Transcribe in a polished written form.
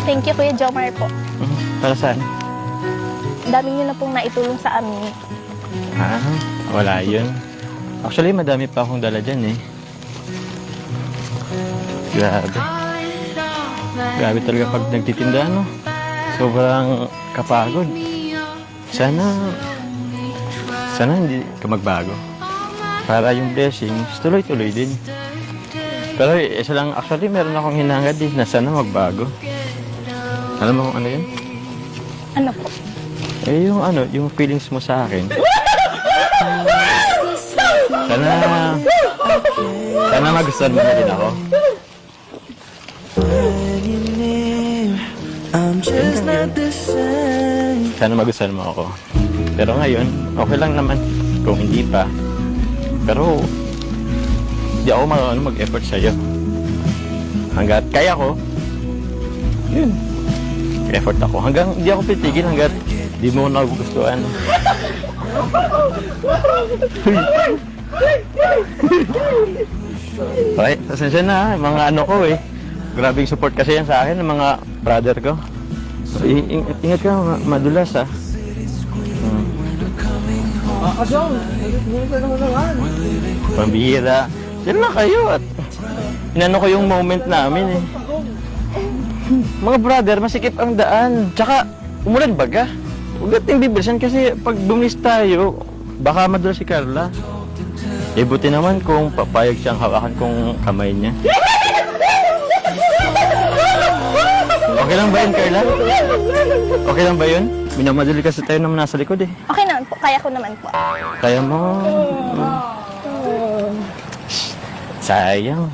Thank you, Kuya Jomar po. Para saan? Ang dami niyo na pong naitulong sa amin. Ah, wala yun. Actually, madami pa akong dala dyan eh. Grabe. Grabe talaga pag nagtitinda, no? Sobrang kapagod. Sana hindi ka magbago. Para yung blessings, tuloy-tuloy din. Pero isa lang, actually, meron akong hinangad din na sana magbago. Alam mo kung ano yun? Ano po? Eh, yung feelings mo sa akin. Sana magustuhan mo na din ako. Sana magustuhan mo ako. Pero ngayon, okay lang naman. Kung hindi pa. Pero, di ako mag-effort sa'yo. Hanggat kaya ko, yun. Effort ako. Hanggang di ako pitigil hanggat di mo nagugustuhan. Okay, pasensya na ha. Mga ano ko eh. Grabing support kasi yan sa akin ng mga brother ko. Ingat ka, madulas ha. Pambihira. Yan lang kayo at inano ko yung moment namin eh. Mga brother, masikip ang daan. Tsaka, umulan baga. Huwag natin bibilisan kasi pag bumis tayo, baka madulas si Carla. Eh, buti naman kung papayag siyang hawakan kong kamay niya. Okay lang ba yun, Carla? Okay lang ba yun? Minamadali kasi tayo naman nasa likod eh. Okay naman po. Kaya ko naman po. Kaya mo. Sayang.